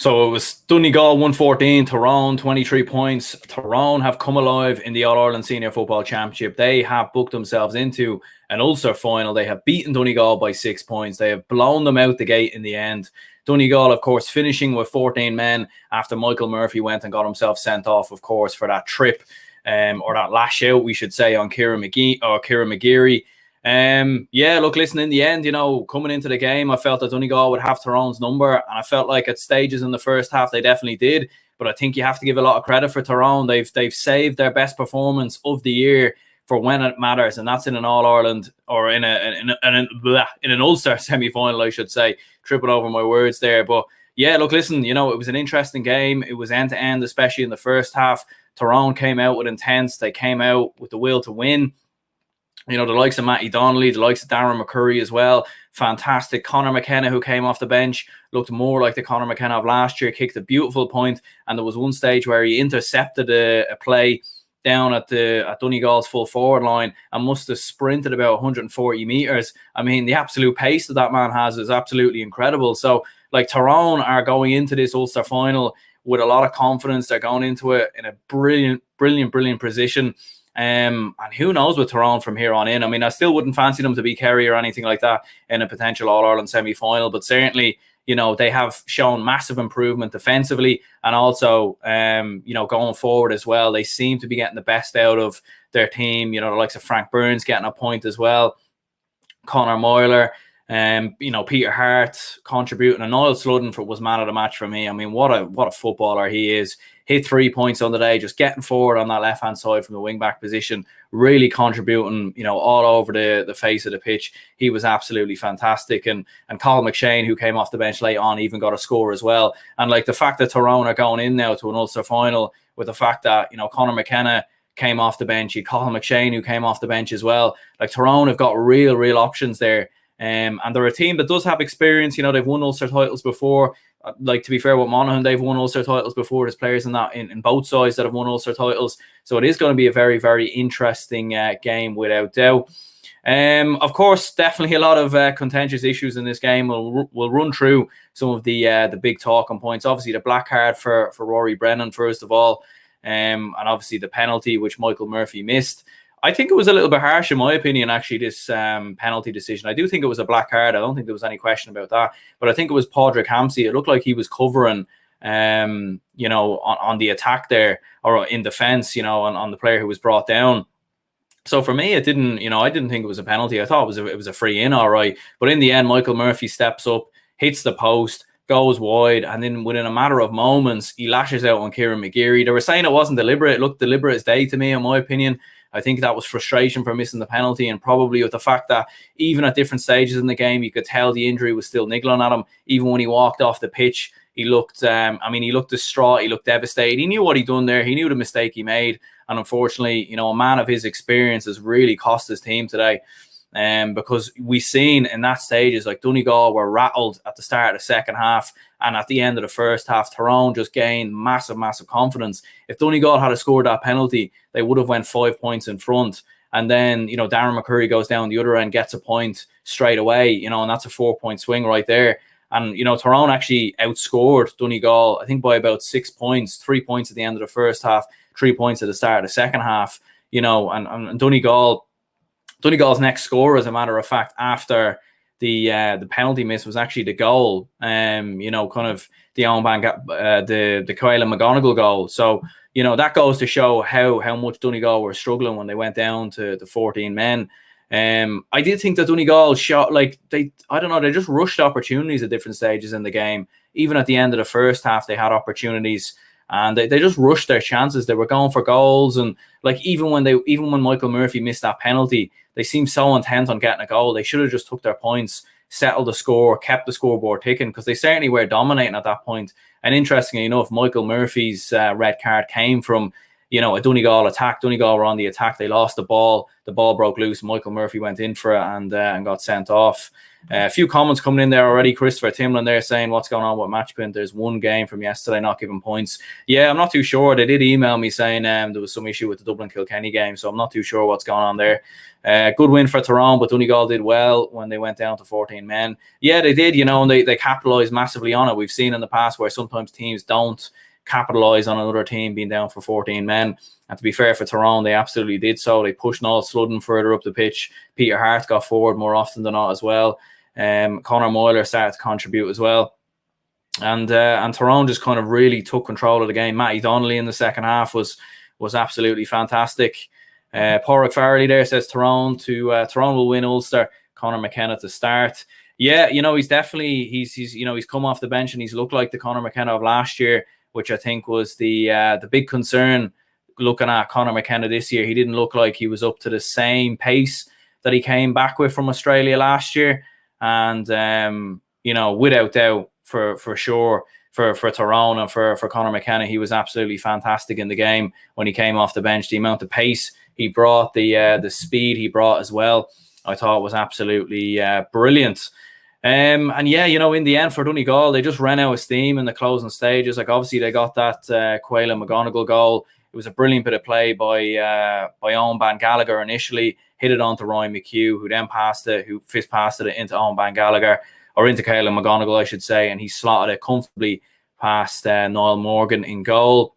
So it was Donegal 114, Tyrone 23 points. Tyrone have come alive in the All-Ireland Senior Football Championship. They have booked themselves into an Ulster final. They have beaten Donegal by 6 points. They have blown them out the gate in the end. Donegal, of course, finishing with 14 men after Michael Murphy went and got himself sent off, of course, for that trip, or that lash out, we should say, on Kieran McGeary. Look, listen, in the end, coming into the game, I felt that Donegal would have Tyrone's number, and I felt like at stages in the first half they definitely did. But I think you have to give a lot of credit for Tyrone. They've saved their best performance of the year for when it matters, and that's in an All-Ireland or in an Ulster semi-final, I should say. Tripping over my words there, but yeah, look, listen, it was an interesting game. It was end to end, especially in the first half. Tyrone came out with intense. They came out with the will to win. The likes of Matty Donnelly, the likes of Darren McCurry as well. Fantastic. Conor McKenna, who came off the bench, looked more like the Conor McKenna of last year, kicked a beautiful point, and there was one stage where he intercepted a play down at Donegal's full forward line and must have sprinted about 140 metres. I mean, the absolute pace that man has is absolutely incredible. So, Tyrone are going into this Ulster final with a lot of confidence. They're going into it in a brilliant position. And who knows with Tyrone from here on in. I mean, I still wouldn't fancy them to beat Kerry or anything like that in a potential All-Ireland semi-final, but certainly, they have shown massive improvement defensively, and also, going forward as well. They seem to be getting the best out of their team. The likes of Frank Burns getting a point as well, Conor Moyler, Peter Hart contributing, and Niall Sludden was man of the match for me. I mean, what a footballer he is. Hit 3 points on the day, just getting forward on that left-hand side from the wing-back position, really contributing, all over the face of the pitch. He was absolutely fantastic. And Colin McShane, who came off the bench late on, even got a score as well. And the fact that Tyrone are going in now to an Ulster final with the fact that, Conor McKenna came off the bench, you Colin McShane, who came off the bench as well. Tyrone have got real options there. And they're a team that does have experience. They've won Ulster titles before. To be fair with Monaghan, they've won Ulster titles before. There's players in both sides that have won Ulster titles. So it is going to be a very interesting game without doubt. Of course, definitely a lot of contentious issues in this game. We'll run through some of the big talking points. Obviously, the black card for Rory Brennan, first of all. And obviously the penalty, which Michael Murphy missed. I think it was a little bit harsh, in my opinion, actually, this penalty decision. I do think it was a black card. I don't think there was any question about that. But I think it was Padraig Hampsey. It looked like he was covering, on the attack there, or in defence, on the player who was brought down. So for me, it didn't, I didn't think it was a penalty. I thought it was a free in, all right. But in the end, Michael Murphy steps up, hits the post, goes wide, and then within a matter of moments, he lashes out on Kieran McGeary. They were saying it wasn't deliberate. It looked deliberate as day to me, in my opinion. I think that was frustration for missing the penalty, and probably with the fact that even at different stages in the game, you could tell the injury was still niggling at him. Even when he walked off the pitch, he looked, he looked distraught. He looked devastated. He knew what he'd done there. He knew the mistake he made. And unfortunately, a man of his experience has really cost his team today. Because we've seen in that stages, Donegal were rattled at the start of the second half, and at the end of the first half, Tyrone just gained massive confidence. If Donegal had scored that penalty, they would have went 5 points in front. And then, Darren McCurry goes down the other end, gets a point straight away, and that's a 4-point swing right there. And, Tyrone actually outscored Donegal, I think, by about 6 points, 3 points at the end of the first half, 3 points at the start of the second half, and Donegal's next score, as a matter of fact, after the penalty miss, was actually the goal. Kind of the Coelho McGonigal goal. So that goes to show how much Donegal were struggling when they went down to the 14 men. I did think that Donegal shot they just rushed opportunities at different stages in the game. Even at the end of the first half, they had opportunities. And they just rushed their chances. They were going for goals, and even when Michael Murphy missed that penalty, they seemed so intent on getting a goal. They should have just took their points, settled the score, kept the scoreboard ticking, because they certainly were dominating at that point. And interestingly enough, Michael Murphy's red card came from a Donegal attack. Donegal were on the attack. They lost the ball. The ball broke loose. Michael Murphy went in for it and got sent off. A few comments coming in there already. Christopher Timlin there saying, what's going on with Matchpoint? There's one game from yesterday not giving points. Yeah, I'm not too sure. They did email me saying there was some issue with the Dublin-Kilkenny game, so I'm not too sure what's going on there. Good win for Tyrone, but Donegal did well when they went down to 14 men. Yeah, they did, and they capitalised massively on it. We've seen in the past where sometimes teams don't capitalise on another team being down for 14 men. And to be fair for Tyrone, they absolutely did so. They pushed Noel Sludden further up the pitch. Peter Hart got forward more often than not as well. Conor Moyler started to contribute as well. And Tyrone just kind of really took control of the game. Matty Donnelly in the second half was absolutely fantastic. Porrick Farrelly there says Tyrone will win Ulster. Conor McKenna to start. Yeah, he's definitely he's come off the bench and he's looked like the Conor McKenna of last year, which I think was the big concern looking at Conor McKenna this year. He didn't look like he was up to the same pace that he came back with from Australia last year. And, without doubt, for sure, for Tyrone and for Conor McKenna, he was absolutely fantastic in the game when he came off the bench. The amount of pace he brought, the speed he brought as well, I thought was absolutely brilliant. And yeah, in the end for Donegal, they just ran out of steam in the closing stages. Like obviously they got that Quayla McGonigal goal. It was a brilliant bit of play by Owen Ban Gallagher initially, hit it on to Ryan McHugh, who then fist passed it into Owen Ban Gallagher, or into Quayla McGonigal, I should say, and he slotted it comfortably past Niall Morgan in goal.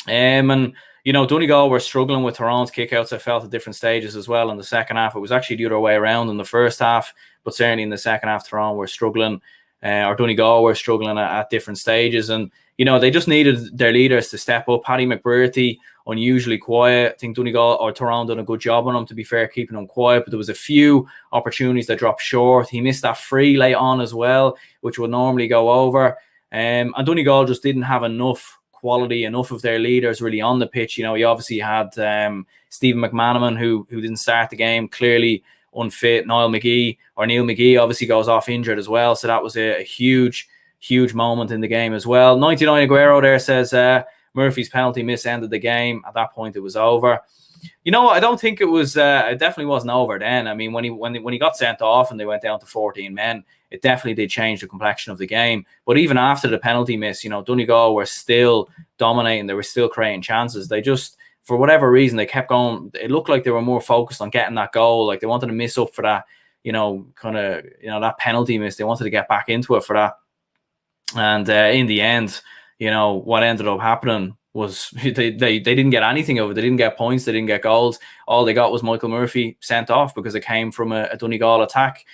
And Donegal were struggling with Tyrone's kickouts. I felt at different stages as well in the second half. It was actually the other way around in the first half, but certainly in the second half, Tyrone were struggling, or Donegal were struggling at different stages. And, they just needed their leaders to step up. Paddy McBrearty, unusually quiet. I think Donegal or Tyrone done a good job on him, to be fair, keeping him quiet, but there was a few opportunities that dropped short. He missed that free late on as well, which would normally go over. And Donegal just didn't have enough quality, enough of their leaders really on the pitch. He obviously had Stephen McManaman, who didn't start the game, clearly unfit. Neil McGee obviously goes off injured as well. So that was a huge moment in the game as well. 99 Aguero there says Murphy's penalty miss ended the game. At that point, it was over. I don't think it was. It definitely wasn't over then. I mean, when he got sent off and they went down to 14 men, it definitely did change the complexion of the game. But even after the penalty miss, Donegal were still dominating. They were still creating chances. They just, for whatever reason, they kept going. It looked like they were more focused on getting that goal. Like they wanted to miss up for that, that penalty miss. They wanted to get back into it for that. And in the end, what ended up happening was they didn't get anything of it. They didn't get points. They didn't get goals. All they got was Michael Murphy sent off because it came from a Donegal attack.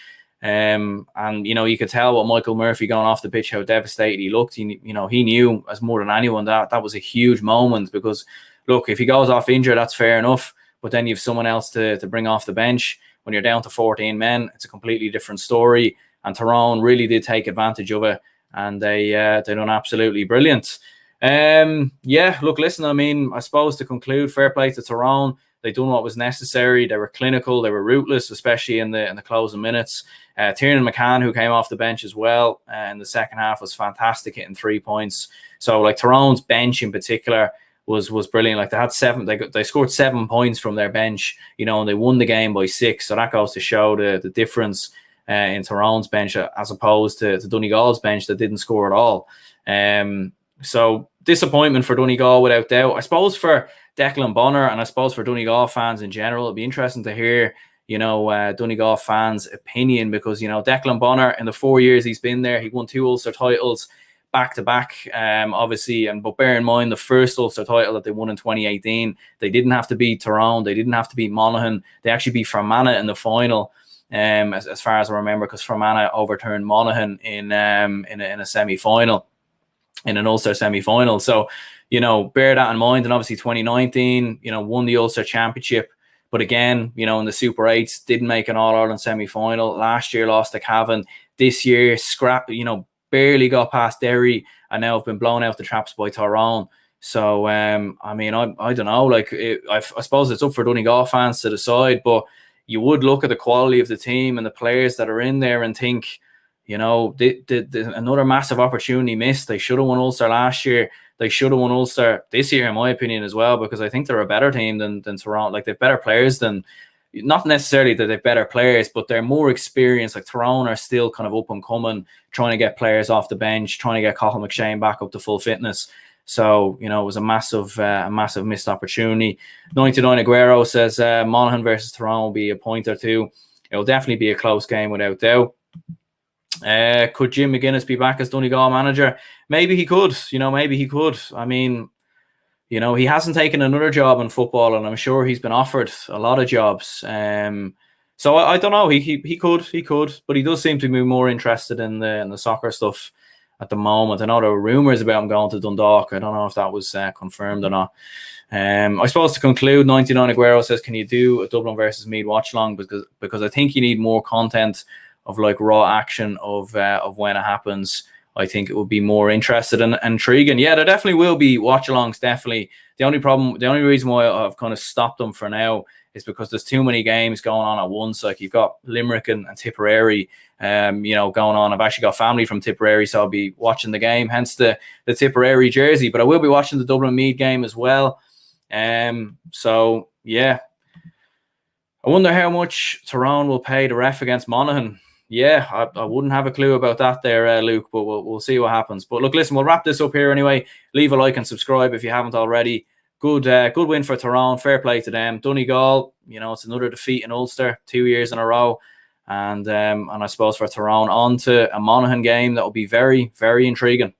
And you could tell what Michael Murphy going off the pitch, how devastated he looked. He knew as more than anyone that was a huge moment because, look, if he goes off injured, that's fair enough. But then you have someone else to bring off the bench. When you're down to 14 men, it's a completely different story. And Tyrone really did take advantage of it. And they done absolutely brilliant. Look, listen, I mean, I suppose to conclude, fair play to Tyrone. They done what was necessary. They were clinical. They were ruthless, especially in the closing minutes. Tiernan McCann, who came off the bench as well in the second half, was fantastic, hitting 3 points. So, like, Tyrone's bench in particular was brilliant. Like, they had they scored 7 points from their bench, and they won the game by 6. So that goes to show the difference in Tyrone's bench as opposed to Donegal's bench that didn't score at all. So disappointment for Donegal without doubt. I suppose for Declan Bonner and I suppose for Donegal fans in general, it'd be interesting to hear Donegal fans' opinion because Declan Bonner, in the 4 years he's been there, he won 2 Ulster titles back to back, obviously. But bear in mind, the first Ulster title that they won in 2018, they didn't have to beat Tyrone, they didn't have to beat Monaghan, they actually beat Fermanagh in the final. As far as I remember, because Fermanagh overturned Monaghan in a semi-final, in an Ulster semi-final. So, bear that in mind. And obviously 2019, won the Ulster Championship. But again, in the Super 8s, didn't make an All-Ireland semi-final. Last year, lost to Cavan. This year, barely got past Derry and now have been blown out the traps by Tyrone. So, I don't know. I suppose it's up for Donegal fans to decide, but you would look at the quality of the team and the players that are in there and think, Another massive opportunity missed. They should have won Ulster last year. They should have won Ulster this year, in my opinion, as well, because I think they're a better team than Tyrone. Like, they've better players than, not necessarily that they've better players, but they're more experienced. Like, Tyrone are still kind of up and coming, trying to get players off the bench, trying to get Cathal McShane back up to full fitness. So, it was a massive missed opportunity. 99 Aguero says Monaghan versus Tyrone will be a point or two. It'll definitely be a close game without doubt. Could Jim McGuinness be back as Donegal manager? Maybe he could. Maybe he could. I mean, he hasn't taken another job in football, and I'm sure he's been offered a lot of jobs. So I don't know. He could, but he does seem to be more interested in the soccer stuff at the moment. I know there were rumours about him going to Dundalk. I don't know if that was confirmed or not. I suppose to conclude, 99 Aguero says, can you do a Dublin versus Meath watch along? Because I think you need more content of like raw action of when it happens. I think it would be more interested and intriguing. Yeah, there definitely will be watch alongs. Definitely. The only reason why I've kind of stopped them for now is because there's too many games going on at once. Like, you've got Limerick and Tipperary, going on. I've actually got family from Tipperary, so I'll be watching the game. Hence the Tipperary jersey. But I will be watching the Dublin Meath game as well. So yeah, I wonder how much Tyrone will pay the ref against Monaghan. Yeah, I wouldn't have a clue about that there, Luke, but we'll see what happens. But look, listen, we'll wrap this up here anyway. Leave a like and subscribe if you haven't already. Good win for Tyrone. Fair play to them. Donegal, it's another defeat in Ulster, 2 years in a row. And I suppose for Tyrone, on to a Monaghan game that will be very, very intriguing.